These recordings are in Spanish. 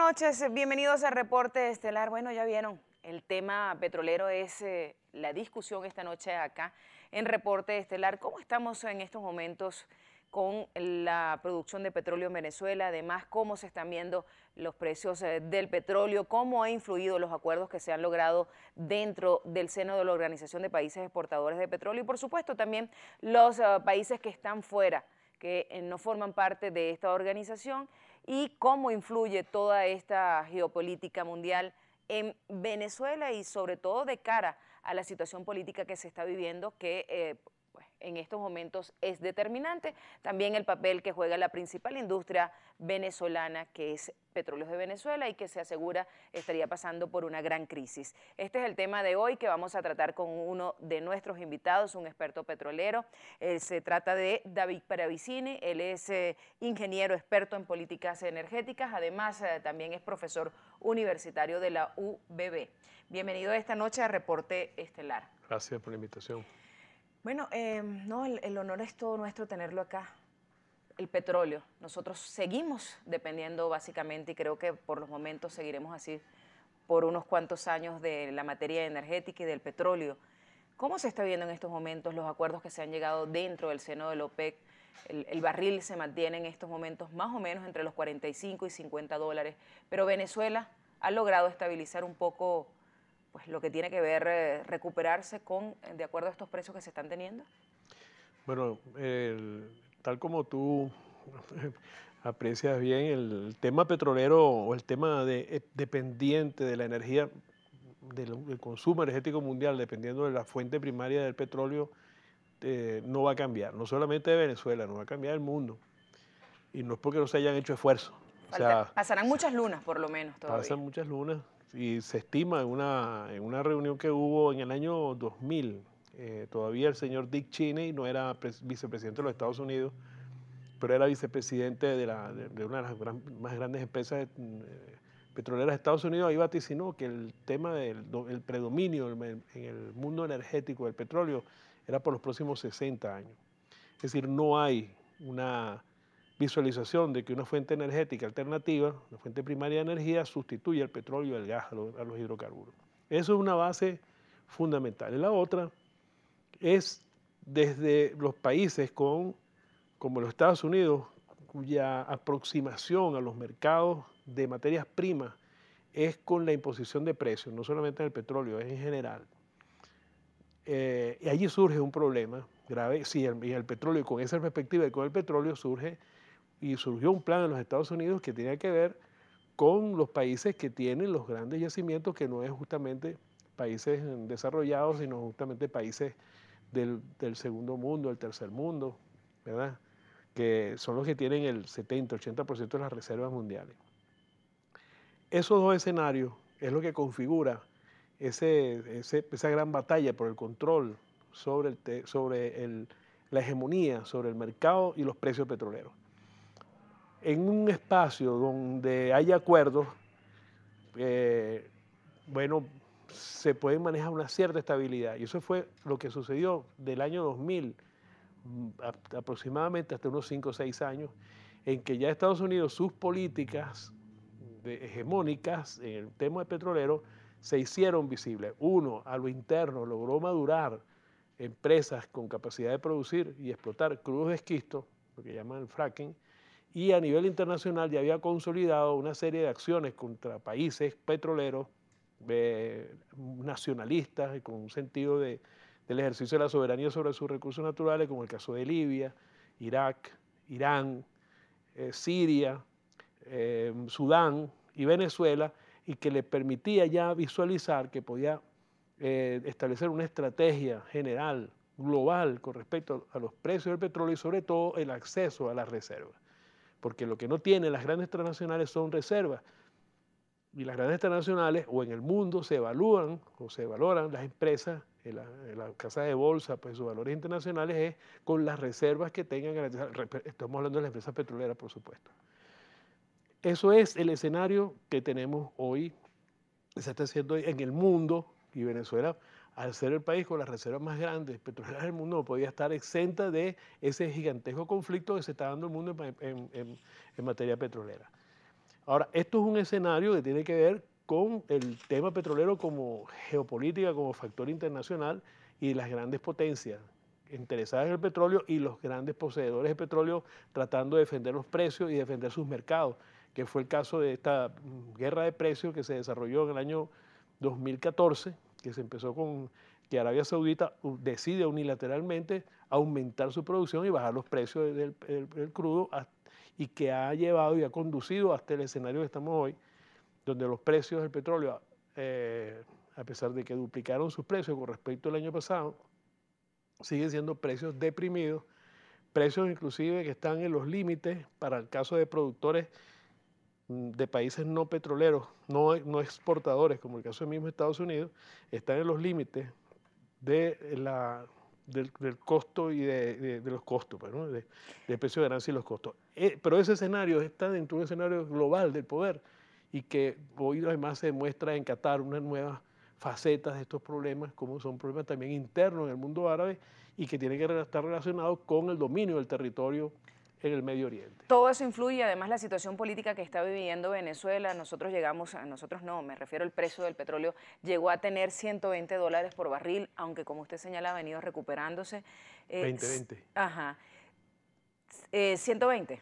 noches, bienvenidos a Reporte Estelar. Bueno, ya vieron, el tema petrolero es la discusión esta noche acá en Reporte Estelar. ¿Cómo estamos en estos momentos con la producción de petróleo en Venezuela? Además, ¿cómo se están viendo los precios del petróleo? ¿Cómo han influido los acuerdos que se han logrado dentro del seno de la Organización de Países Exportadores de Petróleo? Y por supuesto también los países que están fuera, que no forman parte de esta organización, y cómo influye toda esta geopolítica mundial en Venezuela y sobre todo de cara a la situación política que se está viviendo, que pues, en estos momentos es determinante. También el papel que juega la principal industria venezolana, que es Petróleos de Venezuela, y que se asegura estaría pasando por una gran crisis. Este es el tema de hoy que vamos a tratar con uno de nuestros invitados, un experto petrolero. Se trata de David Paravicini. Él es ingeniero experto en políticas energéticas, además también es profesor universitario de la UBB. Bienvenido esta noche a Reporte Estelar. Gracias por la invitación. Bueno, no, el honor es todo nuestro tenerlo acá. El petróleo. Nosotros seguimos dependiendo básicamente, y creo que por los momentos seguiremos así por unos cuantos años, de la materia energética y del petróleo. ¿Cómo se está viendo en estos momentos los acuerdos que se han llegado dentro del seno del OPEC? El barril se mantiene en estos momentos más o menos entre los 45 y 50 dólares, pero Venezuela ha logrado estabilizar un poco pues, lo que tiene que ver, recuperarse de acuerdo a estos precios que se están teniendo. Bueno, tal como tú aprecias bien, el tema petrolero o el tema dependiente de la energía, del consumo energético mundial, dependiendo de la fuente primaria del petróleo, no va a cambiar. No solamente de Venezuela, no va a cambiar el mundo. Y no es porque no se hayan hecho esfuerzos. O sea, Pasarán muchas lunas por lo menos todavía. pasan muchas lunas y se estima en una reunión que hubo en el año 2000, todavía el señor Dick Cheney no era vicepresidente de los Estados Unidos, pero era vicepresidente de una de las más grandes empresas petroleras de Estados Unidos. Ahí vaticinó que el tema del predominio en el mundo energético del petróleo era por los próximos 60 años. Es decir, no hay una visualización de que una fuente energética alternativa, una fuente primaria de energía, sustituye al petróleo, al gas, a los hidrocarburos. Eso es una base fundamental. Y la otra es desde los países como los Estados Unidos, cuya aproximación a los mercados de materias primas es con la imposición de precios, no solamente en el petróleo, es en general. Y allí surge un problema grave. Sí, el petróleo, con esa perspectiva y con el petróleo surgió un plan en los Estados Unidos que tenía que ver con los países que tienen los grandes yacimientos, que no es justamente países desarrollados, sino justamente países del segundo mundo, del tercer mundo, ¿verdad? Que son los que tienen el 70-80% de las reservas mundiales. Esos dos escenarios es lo que configura esa gran batalla por el control sobre la hegemonía, sobre el mercado y los precios petroleros. En un espacio donde hay acuerdos, bueno, se puede manejar una cierta estabilidad. Y eso fue lo que sucedió del año 2000 aproximadamente hasta unos 5 o 6 años, en que ya Estados Unidos, sus políticas hegemónicas en el tema de petrolero se hicieron visibles. Uno, a lo interno, logró madurar empresas con capacidad de producir y explotar crudos de esquisto, lo que llaman el fracking, y a nivel internacional ya había consolidado una serie de acciones contra países petroleros nacionalistas y con un sentido del ejercicio de la soberanía sobre sus recursos naturales, como el caso de Libia, Irak, Irán, Siria, Sudán y Venezuela, y que le permitía ya visualizar que podía establecer una estrategia general, global, con respecto a los precios del petróleo y sobre todo el acceso a las reservas. Porque lo que no tienen las grandes transnacionales son reservas. Y las grandes transnacionales o en el mundo se evalúan o se valoran las empresas en la casa de bolsa, pues sus valores internacionales es con las reservas que tengan garantizadas. Estamos hablando de las empresas petroleras, por supuesto. Eso es el escenario que tenemos hoy, que se está haciendo en el mundo, y Venezuela, al ser el país con las reservas más grandes petroleras del mundo, no podía estar exenta de ese gigantesco conflicto que se está dando en el mundo en materia petrolera. Ahora, esto es un escenario que tiene que ver con el tema petrolero como geopolítica, como factor internacional y las grandes potencias interesadas en el petróleo y los grandes poseedores de petróleo tratando de defender los precios y defender sus mercados, que fue el caso de esta guerra de precios que se desarrolló en el año 2014, que se empezó con que Arabia Saudita decide unilateralmente aumentar su producción y bajar los precios del crudo y que ha llevado y ha conducido hasta el escenario que estamos hoy, donde los precios del petróleo, a pesar de que duplicaron sus precios con respecto al año pasado, siguen siendo precios deprimidos, precios inclusive que están en los límites para el caso de productores de países no petroleros, no exportadores, como el caso del mismo Estados Unidos, están en los límites del costo y de los costos, pues, ¿no? del precio de ganancia y los costos. Pero ese escenario está dentro de un escenario global del poder y que hoy además se demuestra en Qatar unas nuevas facetas de estos problemas, como son problemas también internos en el mundo árabe y que tienen que estar relacionados con el dominio del territorio en el Medio Oriente. Todo eso influye, además la situación política que está viviendo Venezuela. Nosotros no, me refiero al precio del petróleo, llegó a tener $120 por barril, aunque como usted señala ha venido recuperándose. 2020. Ajá. 120.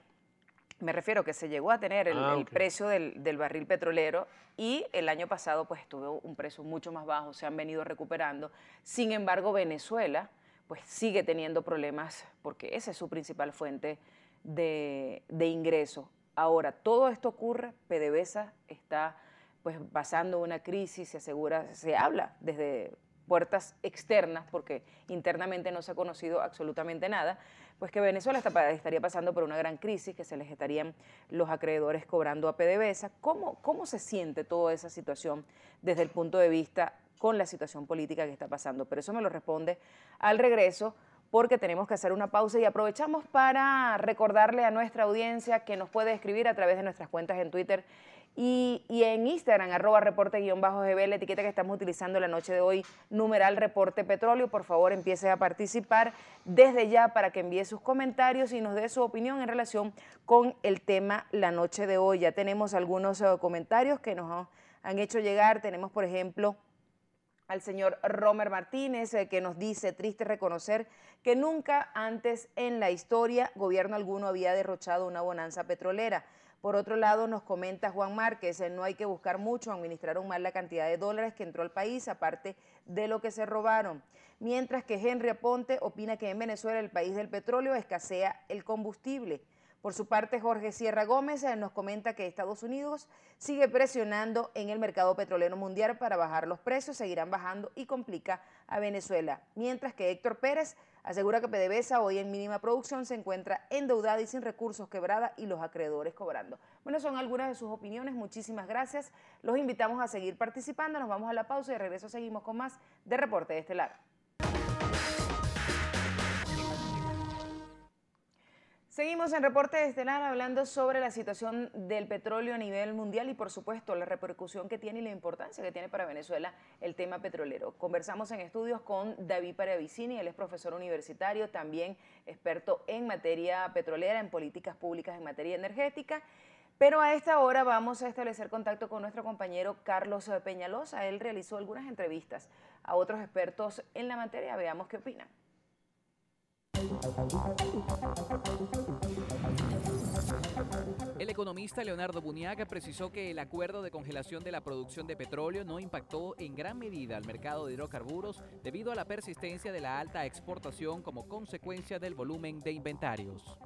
Me refiero que se llegó a tener el precio del barril petrolero y el año pasado pues tuvo un precio mucho más bajo, se han venido recuperando. Sin embargo, Venezuela pues sigue teniendo problemas porque esa es su principal fuente de ingreso. Ahora, todo esto ocurre, PDVSA está pues pasando una crisis, se habla desde puertas externas, porque internamente no se ha conocido absolutamente nada, pues que Venezuela estaría pasando por una gran crisis, que se les estarían los acreedores cobrando a PDVSA. ¿Cómo se siente toda esa situación desde el punto de vista con la situación política que está pasando? Pero eso me lo responde al regreso, porque tenemos que hacer una pausa y aprovechamos para recordarle a nuestra audiencia que nos puede escribir a través de nuestras cuentas en Twitter y en Instagram, @reporte_GB, la etiqueta que estamos utilizando la noche de hoy, numeral Reporte Petróleo. Por favor, empiece a participar desde ya para que envíe sus comentarios y nos dé su opinión en relación con el tema la noche de hoy. Ya tenemos algunos comentarios que nos han hecho llegar. Tenemos, por ejemplo, al señor Romer Martínez, que nos dice: triste reconocer que nunca antes en la historia gobierno alguno había derrochado una bonanza petrolera. Por otro lado, nos comenta Juan Márquez: no hay que buscar mucho, administraron mal la cantidad de dólares que entró al país, aparte de lo que se robaron. Mientras que Henry Aponte opina que en Venezuela, el país del petróleo, escasea el combustible. Por su parte, Jorge Sierra Gómez nos comenta que Estados Unidos sigue presionando en el mercado petrolero mundial para bajar los precios, seguirán bajando y complica a Venezuela. Mientras que Héctor Pérez asegura que PDVSA, hoy en mínima producción, se encuentra endeudada y sin recursos, quebrada, y los acreedores cobrando. Bueno, son algunas de sus opiniones. Muchísimas gracias. Los invitamos a seguir participando. Nos vamos a la pausa y de regreso seguimos con más de Reporte Estelar. Seguimos en Reporte Estelar hablando sobre la situación del petróleo a nivel mundial y, por supuesto, la repercusión que tiene y la importancia que tiene para Venezuela el tema petrolero. Conversamos en estudios con David Paravicini, él es profesor universitario, también experto en materia petrolera, en políticas públicas en materia energética. Pero a esta hora vamos a establecer contacto con nuestro compañero Carlos Peñalosa. Él realizó algunas entrevistas a otros expertos en la materia. Veamos qué opinan. El economista Leonardo Buniac precisó que el acuerdo de congelación de la producción de petróleo no impactó en gran medida al mercado de hidrocarburos debido a la persistencia de la alta exportación como consecuencia del volumen de inventarios.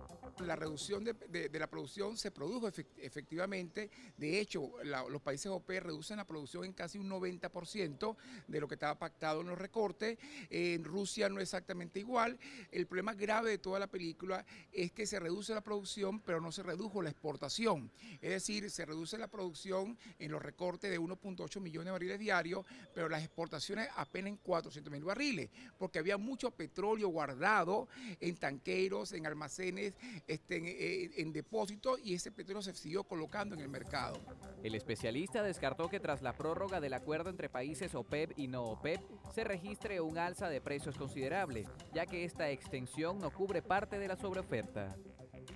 La reducción de la producción se produjo efectivamente. De hecho, los países OPEC reducen la producción en casi un 90% de lo que estaba pactado en los recortes. En Rusia no es exactamente igual. El problema grave de toda la película es que se reduce la producción, pero no se redujo la exportación. Es decir, se reduce la producción en los recortes de 1.8 millones de barriles diarios, pero las exportaciones apenas en 400.000 barriles, porque había mucho petróleo guardado en tanqueros, en almacenes, en depósito, y ese petróleo se siguió colocando en el mercado. El especialista descartó que tras la prórroga del acuerdo entre países OPEP y no OPEP se registre un alza de precios considerable, ya que esta extensión no cubre parte de la sobreoferta.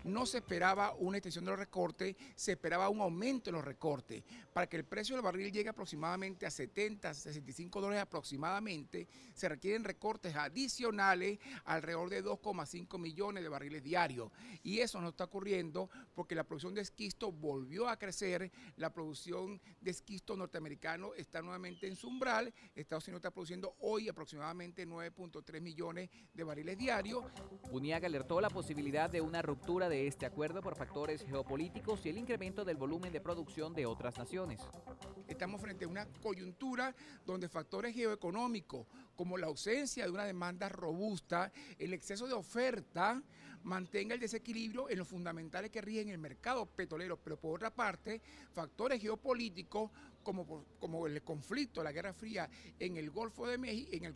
no se esperaba una extensión de los recortes, se esperaba un aumento en los recortes. Para que el precio del barril llegue aproximadamente a 70, 65 dólares aproximadamente, se requieren recortes adicionales alrededor de 2,5 millones de barriles diarios. Y eso no está ocurriendo porque la producción de esquisto volvió a crecer, la producción de esquisto norteamericano está nuevamente en su umbral, Estados Unidos está produciendo hoy aproximadamente 9,3 millones de barriles diarios. Buniac alertó la posibilidad de una ruptura de este acuerdo por factores geopolíticos y el incremento del volumen de producción de otras naciones. Estamos frente a una coyuntura donde factores geoeconómicos como la ausencia de una demanda robusta, el exceso de oferta, mantenga el desequilibrio en los fundamentales que rigen el mercado petrolero, pero por otra parte, factores geopolíticos como el conflicto, la Guerra Fría en el Golfo de México, en el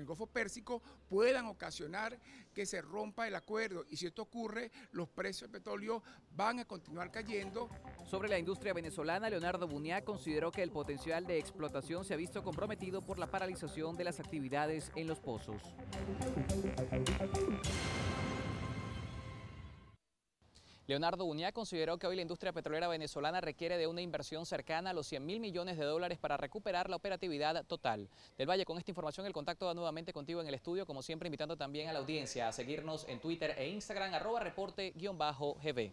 Golfo Pérsico, puedan ocasionar que se rompa el acuerdo. Y si esto ocurre, los precios del petróleo van a continuar cayendo. Sobre la industria venezolana, Leonardo Buniac consideró que el potencial de explotación se ha visto comprometido por la paralización de las actividades en los pozos. Leonardo Buniac consideró que hoy la industria petrolera venezolana requiere de una inversión cercana a los 100.000 millones de dólares para recuperar la operatividad total. Del Valle, con esta información el contacto va nuevamente contigo en el estudio, como siempre invitando también a la audiencia a seguirnos en Twitter e Instagram, @reporte_gb.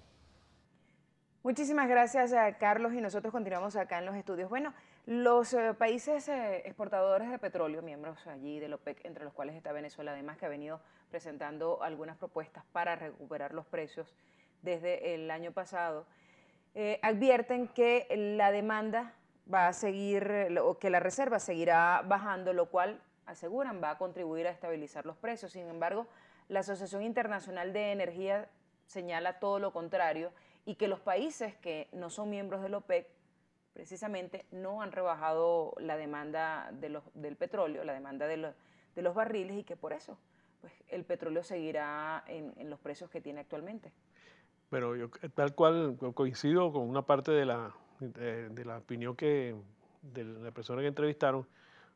Muchísimas gracias a Carlos, y nosotros continuamos acá en los estudios. Bueno, los países exportadores de petróleo, miembros allí del OPEC, entre los cuales está Venezuela, además, que ha venido presentando algunas propuestas para recuperar los precios desde el año pasado, advierten que la demanda va a seguir, o que la reserva seguirá bajando, lo cual aseguran va a contribuir a estabilizar los precios. Sin embargo, la Asociación Internacional de Energía señala todo lo contrario, y que los países que no son miembros del OPEC precisamente no han rebajado la demanda del petróleo, la demanda de los barriles, y que por eso pues, el petróleo seguirá en los precios que tiene actualmente. Bueno, yo tal cual coincido con una parte de la opinión de la persona que entrevistaron,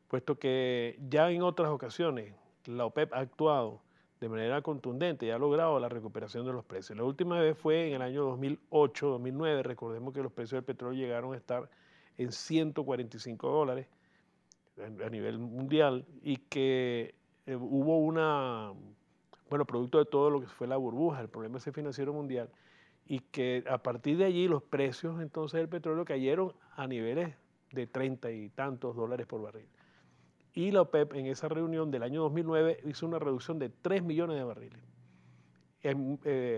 puesto que ya en otras ocasiones la OPEP ha actuado de manera contundente y ha logrado la recuperación de los precios. La última vez fue en el año 2008, 2009, recordemos que los precios del petróleo llegaron a estar en 145 dólares a nivel mundial, y que hubo producto de todo lo que fue la burbuja, el problema ese financiero mundial, y que a partir de allí los precios entonces del petróleo cayeron a niveles de 30 y tantos dólares por barril. Y la OPEP en esa reunión del año 2009 hizo una reducción de 3 millones de barriles.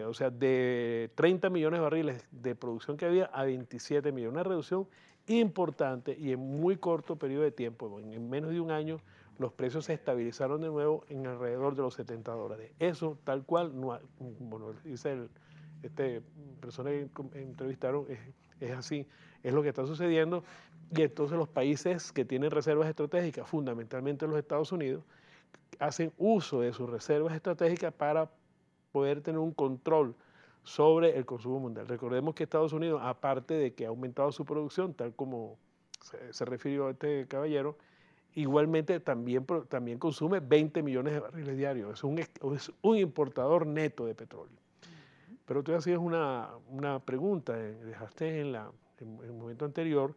O sea, de 30 millones de barriles de producción que había a 27 millones. Una reducción importante y en muy corto periodo de tiempo. En menos de un año los precios se estabilizaron de nuevo en alrededor de los 70 dólares. Eso tal cual, dice persona que entrevistaron, es así, es lo que está sucediendo. Y entonces los países que tienen reservas estratégicas, fundamentalmente los Estados Unidos, hacen uso de sus reservas estratégicas para poder tener un control sobre el consumo mundial. Recordemos que Estados Unidos, aparte de que ha aumentado su producción, tal como se refirió a este caballero, igualmente también consume 20 millones de barriles diarios. Es un importador neto de petróleo. Pero tú hacías una pregunta, dejaste en el momento anterior,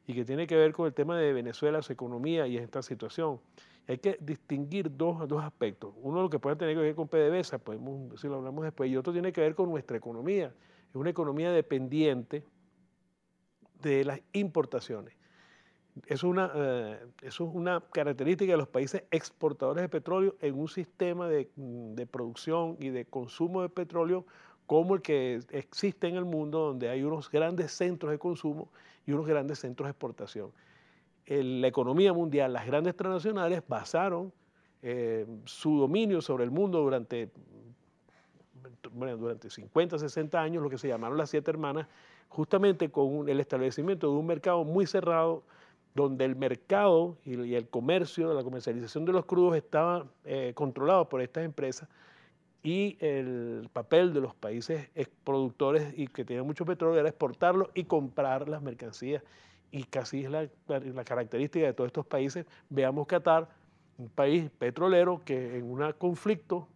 y que tiene que ver con el tema de Venezuela, su economía y esta situación. Hay que distinguir dos aspectos. Uno, lo que puede tener que ver con PDVSA, podemos decir, lo hablamos después, y otro tiene que ver con nuestra economía. Es una economía dependiente de las importaciones. Eso es una característica de los países exportadores de petróleo en un sistema de producción y de consumo de petróleo como el que existe en el mundo, donde hay unos grandes centros de consumo y unos grandes centros de exportación. La economía mundial, las grandes transnacionales basaron su dominio sobre el mundo durante 50, 60 años, lo que se llamaron las 7 hermanas, justamente con el establecimiento de un mercado muy cerrado, donde el mercado y el comercio, la comercialización de los crudos estaba controlado por estas empresas, y el papel de los países productores y que tienen mucho petróleo era exportarlo y comprar las mercancías. Y casi es la característica de todos estos países. Veamos Qatar, un país petrolero que en un conflicto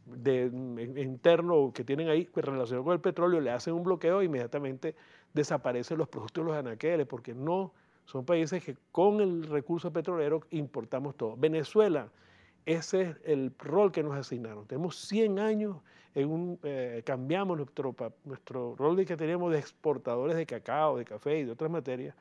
interno que tienen ahí relacionado con el petróleo, le hacen un bloqueo e inmediatamente desaparecen los productos de los anaqueles, porque no son países que con el recurso petrolero importamos todo. Venezuela, ese es el rol que nos asignaron. Tenemos 100 años, cambiamos nuestro rol que teníamos de exportadores de cacao, de café y de otras materias,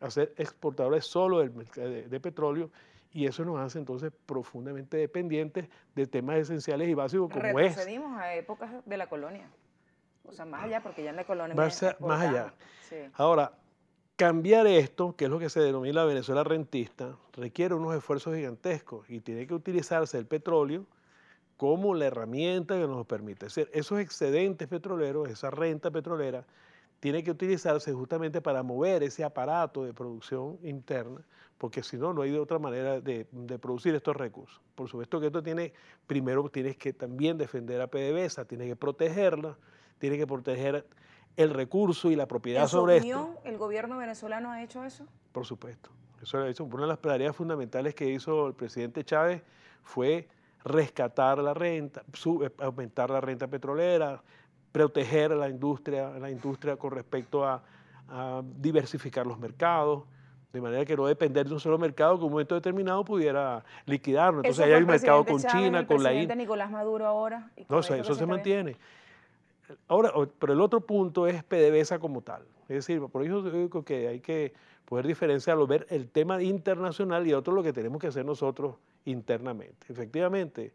a ser exportadores solo de petróleo, y eso nos hace entonces profundamente dependientes de temas esenciales y básicos como retrocedimos a épocas de la colonia, o sea, más allá, porque ya en la colonia más allá. Sí. Ahora, cambiar esto, que es lo que se denomina la Venezuela rentista, requiere unos esfuerzos gigantescos y tiene que utilizarse el petróleo como la herramienta que nos permite hacer esos excedentes petroleros, esa renta petrolera, tiene que utilizarse justamente para mover ese aparato de producción interna, porque si no, no hay de otra manera de producir estos recursos. Por supuesto que esto primero tienes que también defender a PDVSA, tienes que protegerla, tienes que proteger el recurso y la propiedad sobre esto. ¿En su opinión, el gobierno venezolano ha hecho eso? Por supuesto. Eso lo ha hecho. Una de las tareas fundamentales que hizo el presidente Chávez fue rescatar la renta, aumentar la renta petrolera, proteger a la industria con respecto a diversificar los mercados, de manera que no depender de un solo mercado que en un momento determinado pudiera liquidarlo. Entonces ahí hay un mercado con China, con la India. Nicolás Maduro ahora. No, eso se mantiene. Ahora, pero el otro punto es PDVSA como tal. Es decir, por eso digo que hay que poder diferenciarlo, ver el tema internacional y otro lo que tenemos que hacer nosotros internamente. Efectivamente,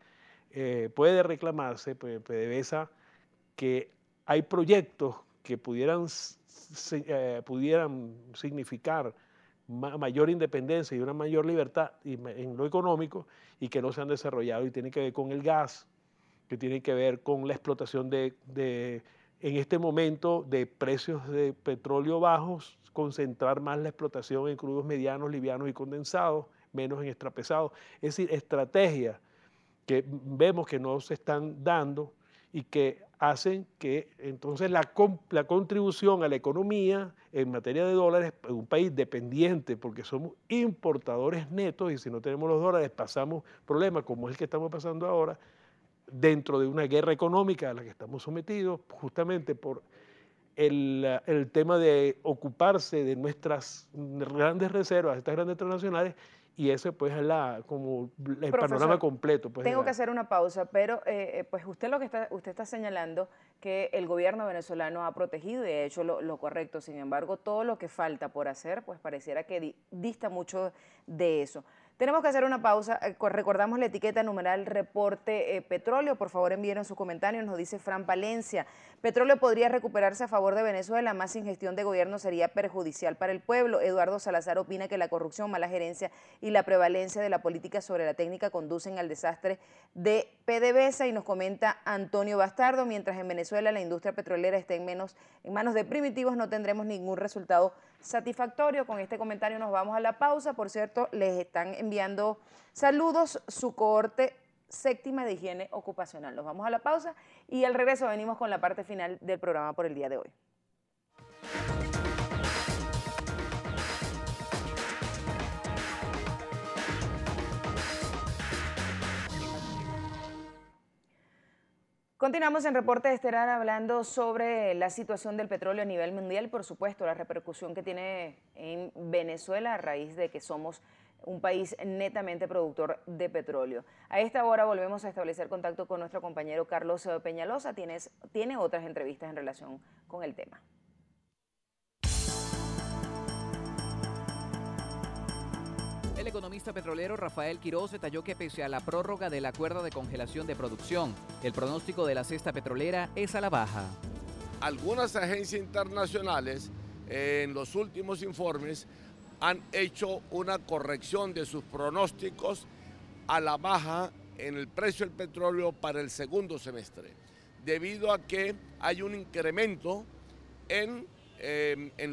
puede reclamarse PDVSA que hay proyectos que pudieran significar mayor independencia y una mayor libertad en lo económico y que no se han desarrollado, y tiene que ver con el gas, que tiene que ver con la explotación en este momento de precios de petróleo bajos, concentrar más la explotación en crudos medianos, livianos y condensados, menos en extrapesados. Es decir, estrategias que vemos que no se están dando y que hacen que entonces la contribución a la economía en materia de dólares, en un país dependiente, porque somos importadores netos y si no tenemos los dólares pasamos problemas como el que estamos pasando ahora, dentro de una guerra económica a la que estamos sometidos, justamente por el tema de ocuparse de nuestras grandes reservas, estas grandes transnacionales, y ese pues es como el panorama completo. Pues, tengo que hacer una pausa, pero pues usted está señalando que el gobierno venezolano ha protegido y ha hecho lo correcto. Sin embargo, todo lo que falta por hacer, pues pareciera que dista mucho de eso. Tenemos que hacer una pausa. Recordamos la etiqueta numeral reporte petróleo. Por favor, envíenos sus comentarios. Nos dice Fran Palencia: petróleo podría recuperarse a favor de Venezuela, más sin gestión de gobierno sería perjudicial para el pueblo. Eduardo Salazar opina que la corrupción, mala gerencia y la prevalencia de la política sobre la técnica conducen al desastre de PDVSA. Y nos comenta Antonio Bastardo: mientras en Venezuela la industria petrolera esté en manos de primitivos, no tendremos ningún resultado satisfactorio. Con este comentario nos vamos a la pausa. Por cierto, les están enviando saludos su cohorte séptima de higiene ocupacional. Nos vamos a la pausa y al regreso venimos con la parte final del programa por el día de hoy. Continuamos en Reporte Estelar hablando sobre la situación del petróleo a nivel mundial y por supuesto la repercusión que tiene en Venezuela a raíz de que somos un país netamente productor de petróleo. A esta hora volvemos a establecer contacto con nuestro compañero Carlos Peñalosa, tiene otras entrevistas en relación con el tema. El economista petrolero Rafael Quiroz detalló que pese a la prórroga del acuerdo de congelación de producción, el pronóstico de la cesta petrolera es a la baja. Algunas agencias internacionales en los últimos informes han hecho una corrección de sus pronósticos a la baja en el precio del petróleo para el segundo semestre, debido a que hay un incremento en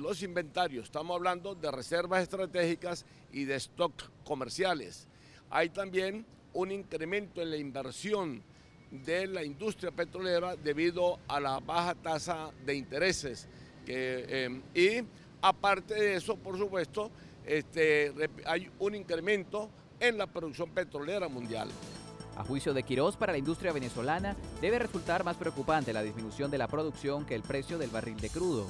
los inventarios. Estamos hablando de reservas estratégicas y de stock comerciales. Hay también un incremento en la inversión de la industria petrolera debido a la baja tasa de intereses. Y aparte de eso, por supuesto, hay un incremento en la producción petrolera mundial. A juicio de Quirós, para la industria venezolana debe resultar más preocupante la disminución de la producción que el precio del barril de crudo.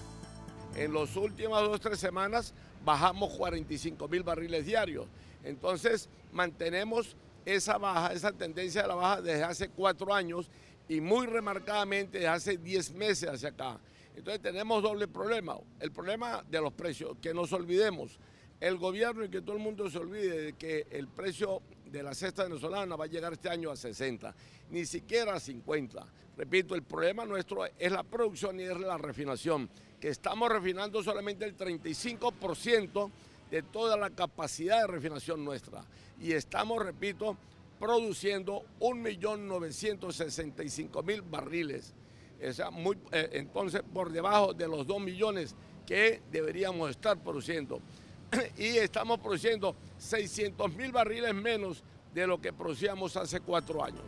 En las últimas 2 o 3 semanas bajamos 45.000 barriles diarios. Entonces mantenemos esa baja, esa tendencia de la baja desde hace 4 años y muy remarcadamente desde hace 10 meses hacia acá. Entonces tenemos doble problema. El problema de los precios, que nos olvidemos, el gobierno y que todo el mundo se olvide de que el precio de la cesta venezolana va a llegar este año a 60, ni siquiera a 50. Repito, el problema nuestro es la producción y es la refinación, que estamos refinando solamente el 35% de toda la capacidad de refinación nuestra. Y estamos, repito, produciendo 1.965.000 barriles. O sea, entonces por debajo de los 2 millones que deberíamos estar produciendo. Y estamos produciendo 600.000 barriles menos de lo que producíamos hace 4 años.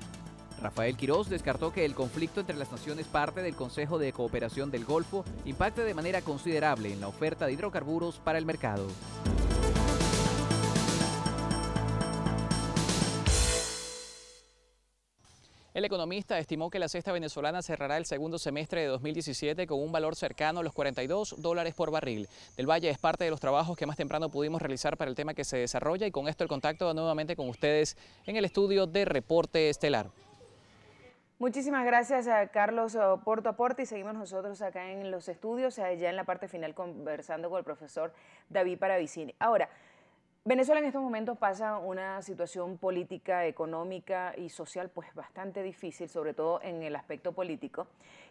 Rafael Quirós descartó que el conflicto entre las naciones parte del Consejo de Cooperación del Golfo impacte de manera considerable en la oferta de hidrocarburos para el mercado. El economista estimó que la cesta venezolana cerrará el segundo semestre de 2017 con un valor cercano a los $42 por barril. Del Valle es parte de los trabajos que más temprano pudimos realizar para el tema que se desarrolla y con esto el contacto nuevamente con ustedes en el estudio de Reporte Estelar. Muchísimas gracias a Carlos por tu aporte y seguimos nosotros acá en los estudios, ya en la parte final conversando con el profesor David Paravicini. Ahora, Venezuela en estos momentos pasa una situación política, económica y social pues bastante difícil, sobre todo en el aspecto político,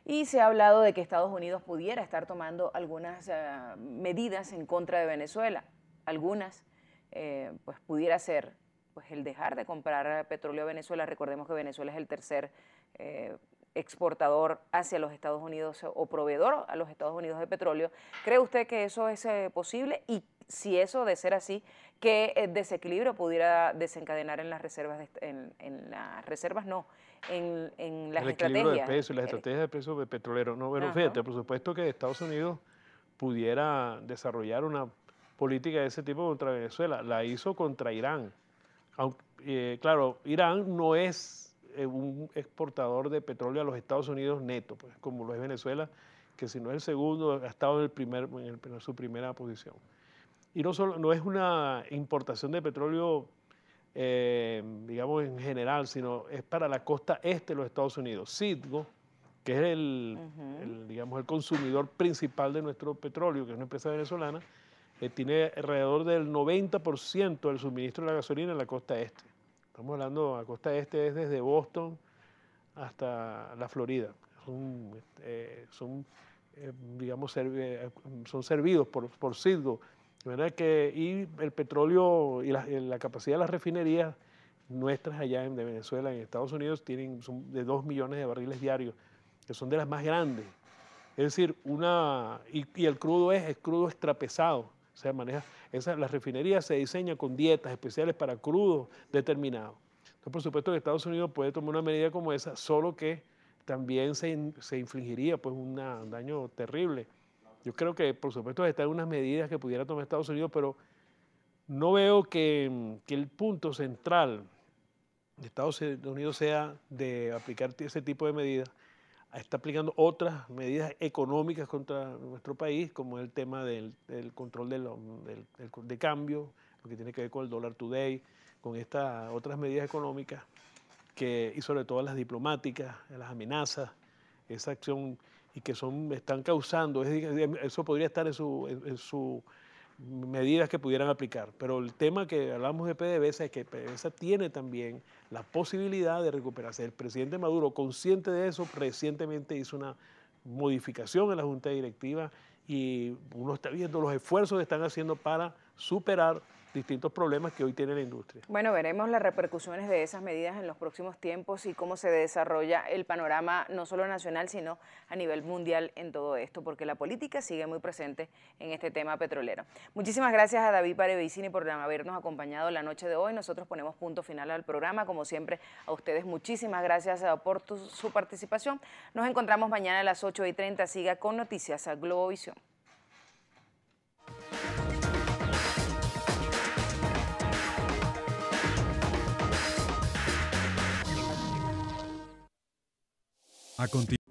y se ha hablado de que Estados Unidos pudiera estar tomando algunas medidas en contra de Venezuela. Algunas pues pudiera ser pues el dejar de comprar petróleo a Venezuela. Recordemos que Venezuela es el tercer exportador hacia los Estados Unidos o proveedor a los Estados Unidos de petróleo. ¿Cree usted que eso es posible? Y si eso de ser así, ¿qué desequilibrio pudiera desencadenar en las reservas, en las estrategias? Equilibrio de precio, las estrategias de precio de petrolero. No, bueno, fíjate, por supuesto que Estados Unidos pudiera desarrollar una política de ese tipo contra Venezuela. La hizo contra Irán. Aunque, claro, Irán no es un exportador de petróleo a los Estados Unidos neto, pues, como lo es Venezuela, que si no es el segundo, ha estado en su primera posición. Y no es una importación de petróleo, digamos, en general, sino es para la costa este de los Estados Unidos. Citgo, que es digamos, el consumidor principal de nuestro petróleo, que es una empresa venezolana, tiene alrededor del 90% del suministro de la gasolina en la costa este. Estamos hablando, la costa este es desde Boston hasta la Florida. Son servidos por Citgo. De manera que y el petróleo y la capacidad de las refinerías nuestras allá de Venezuela, en Estados Unidos, son de 2 millones de barriles diarios, que son de las más grandes. Es decir, y el crudo es crudo extrapesado. O sea, las refinerías se diseñan con dietas especiales para crudos determinados. Entonces, por supuesto que Estados Unidos puede tomar una medida como esa, solo que también se infligiría pues, un daño terrible. Yo creo que, por supuesto, están unas medidas que pudiera tomar Estados Unidos, pero no veo que el punto central de Estados Unidos sea de aplicar ese tipo de medidas. Está aplicando otras medidas económicas contra nuestro país, como el tema del control de cambio, lo que tiene que ver con el dólar today, con estas otras medidas económicas y sobre todo las diplomáticas, las amenazas, esa acción y que están causando, eso podría estar en sus medidas que pudieran aplicar. Pero el tema que hablamos de PDVSA es que PDVSA tiene también la posibilidad de recuperarse. El presidente Maduro, consciente de eso, recientemente hizo una modificación en la Junta Directiva y uno está viendo los esfuerzos que están haciendo para superar distintos problemas que hoy tiene la industria. Bueno, veremos las repercusiones de esas medidas en los próximos tiempos y cómo se desarrolla el panorama no solo nacional, sino a nivel mundial en todo esto, porque la política sigue muy presente en este tema petrolero. Muchísimas gracias a David Paravicini por habernos acompañado la noche de hoy. Nosotros ponemos punto final al programa. Como siempre, a ustedes muchísimas gracias por su participación. Nos encontramos mañana a las 8:30. Siga con Noticias a Globovisión. A continuación.